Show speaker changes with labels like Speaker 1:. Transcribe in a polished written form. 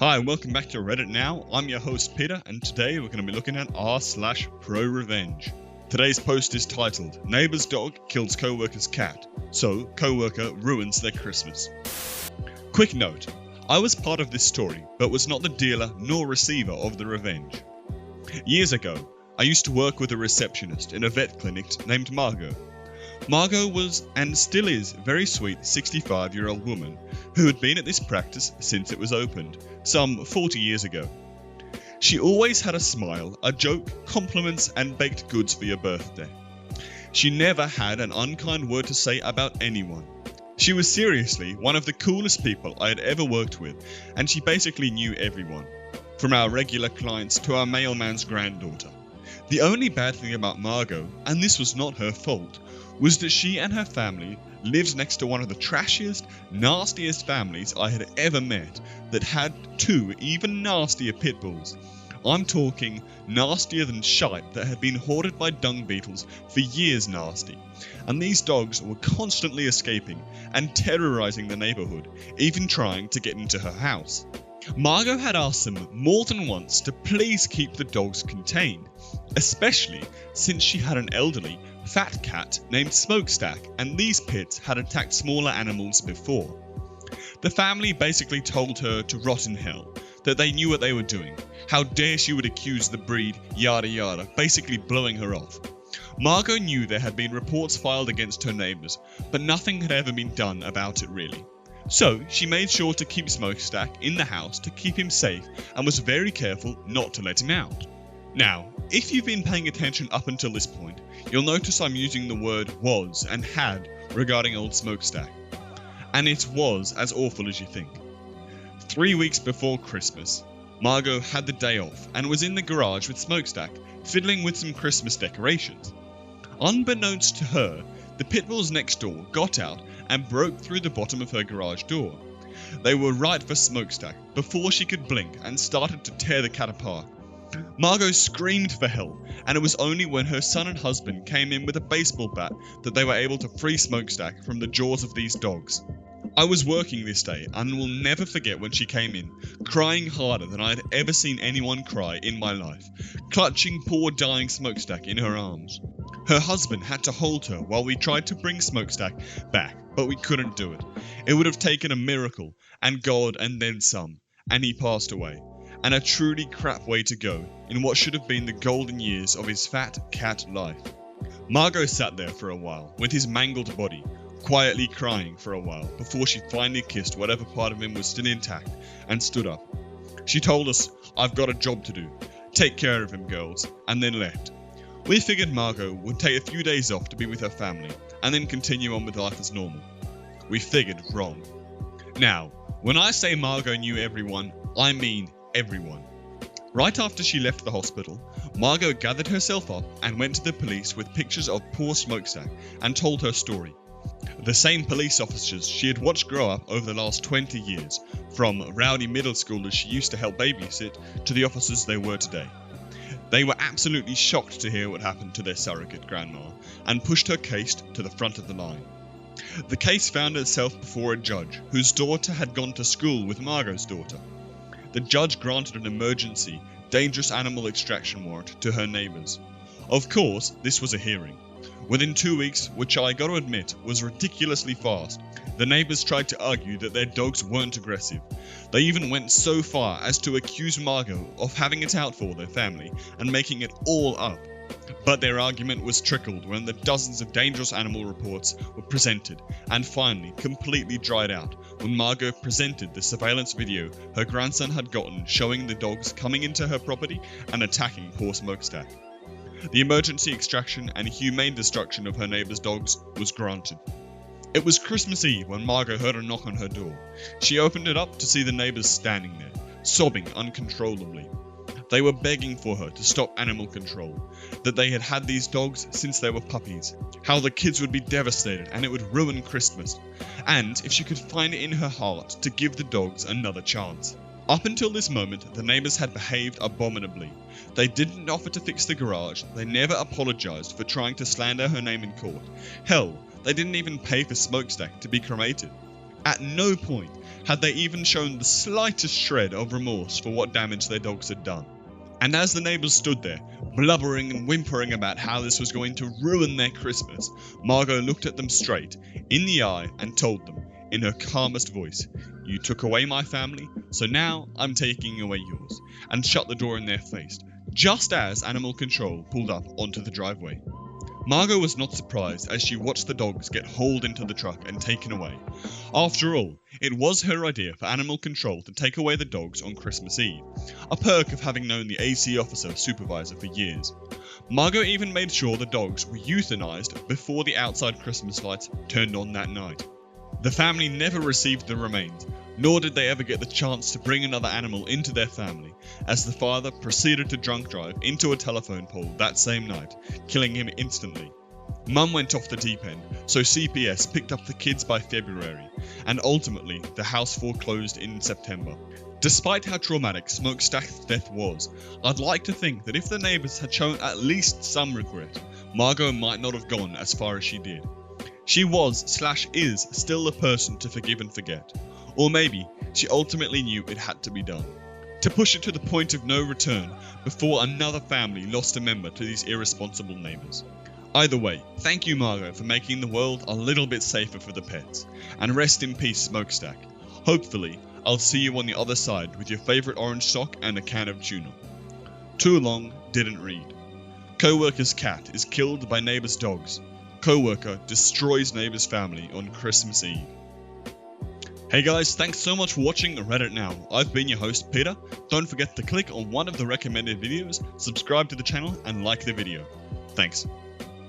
Speaker 1: Hi and welcome back to Reddit Now. I'm your host Peter and today we're going to be looking at r/ProRevenge. Today's post is titled, Neighbour's dog kills co-worker's cat, so co-worker ruins their Christmas. Quick note, I was part of this story but was not the dealer nor receiver of the revenge. Years ago, I used to work with a receptionist in a vet clinic named Margot. Margot was, and still is, a very sweet 65-year-old woman who had been at this practice since it was opened, some 40 years ago. She always had a smile, a joke, compliments and baked goods for your birthday. She never had an unkind word to say about anyone. She was seriously one of the coolest people I had ever worked with, and she basically knew everyone, from our regular clients to our mailman's granddaughter. The only bad thing about Margot, and this was not her fault, was that she and her family lived next to one of the trashiest, nastiest families I had ever met that had two even nastier pit bulls. I'm talking nastier than shite that had been hoarded by dung beetles for years nasty. And these dogs were constantly escaping and terrorizing the neighborhood, even trying to get into her house. Margot had asked them more than once to please keep the dogs contained, especially since she had an elderly, fat cat named Smokestack, and these pits had attacked smaller animals before. The family basically told her to rot in hell, that they knew what they were doing, how dare she would accuse the breed, yada yada, basically blowing her off. Margot knew there had been reports filed against her neighbours, but nothing had ever been done about it really. So she made sure to keep Smokestack in the house to keep him safe and was very careful not to let him out. Now, if you've been paying attention up until this point, you'll notice I'm using the word was and had regarding old Smokestack. And it was as awful as you think. 3 weeks before Christmas, Margot had the day off and was in the garage with Smokestack, fiddling with some Christmas decorations. Unbeknownst to her, the pit bulls next door got out and broke through the bottom of her garage door. They were right for Smokestack before she could blink and started to tear the cat apart. Margot screamed for help, and it was only when her son and husband came in with a baseball bat that they were able to free Smokestack from the jaws of these dogs. I was working this day and will never forget when she came in, crying harder than I had ever seen anyone cry in my life, clutching poor dying Smokestack in her arms. Her husband had to hold her while we tried to bring Smokestack back, but we couldn't do it. It would have taken a miracle, and God and then some, and he passed away. And a truly crap way to go in what should have been the golden years of his fat cat life. Margot sat there for a while with his mangled body, quietly crying for a while before she finally kissed whatever part of him was still intact and stood up. She told us, "I've got a job to do. Take care of him, girls," and then left. We figured Margot would take a few days off to be with her family and then continue on with life as normal. We figured wrong. Now, when I say Margot knew everyone, I mean everyone. Right after she left the hospital, Margot gathered herself up and went to the police with pictures of poor Smokestack and told her story. The same police officers she had watched grow up over the last 20 years, from rowdy middle schoolers she used to help babysit to the officers they were today. They were absolutely shocked to hear what happened to their surrogate grandma and pushed her case to the front of the line. The case found itself before a judge whose daughter had gone to school with Margot's daughter. The judge granted an emergency, dangerous animal extraction warrant to her neighbours. Of course, this was a hearing. Within 2 weeks, which I got to admit was ridiculously fast, the neighbours tried to argue that their dogs weren't aggressive. They even went so far as to accuse Margot of having it out for their family and making it all up. But their argument was trickled when the dozens of dangerous animal reports were presented and finally completely dried out when Margot presented the surveillance video her grandson had gotten showing the dogs coming into her property and attacking poor Smokestack. The emergency extraction and humane destruction of her neighbour's dogs was granted. It was Christmas Eve when Margot heard a knock on her door. She opened it up to see the neighbours standing there, sobbing uncontrollably. They were begging for her to stop animal control, that they had had these dogs since they were puppies, how the kids would be devastated and it would ruin Christmas, and if she could find it in her heart to give the dogs another chance. Up until this moment, the neighbours had behaved abominably. They didn't offer to fix the garage, they never apologised for trying to slander her name in court. Hell, they didn't even pay for Smokestack to be cremated. At no point had they even shown the slightest shred of remorse for what damage their dogs had done. And as the neighbours stood there, blubbering and whimpering about how this was going to ruin their Christmas, Margot looked at them straight in the eye and told them, in her calmest voice, "You took away my family, so now I'm taking away yours," and shut the door in their face, just as Animal Control pulled up onto the driveway. Margot was not surprised as she watched the dogs get hauled into the truck and taken away. After all, it was her idea for Animal Control to take away the dogs on Christmas Eve, a perk of having known the AC officer supervisor for years. Margot even made sure the dogs were euthanized before the outside Christmas lights turned on that night. The family never received the remains, nor did they ever get the chance to bring another animal into their family, as the father proceeded to drunk drive into a telephone pole that same night, killing him instantly. Mum went off the deep end, so CPS picked up the kids by February, and ultimately the house foreclosed in September. Despite how traumatic Smokestack's death was, I'd like to think that if the neighbours had shown at least some regret, Margot might not have gone as far as she did. She was/is still the person to forgive and forget. Or maybe she ultimately knew it had to be done. To push it to the point of no return before another family lost a member to these irresponsible neighbours. Either way, thank you Margot for making the world a little bit safer for the pets. And rest in peace Smokestack. Hopefully, I'll see you on the other side with your favourite orange sock and a can of tuna. Too long, didn't read. Co-worker's cat is killed by neighbour's dogs. Co-worker destroys neighbour's family on Christmas Eve. Hey guys, thanks so much for watching Reddit Now. I've been your host Peter. Don't forget to click on one of the recommended videos, subscribe to the channel and like the video. Thanks.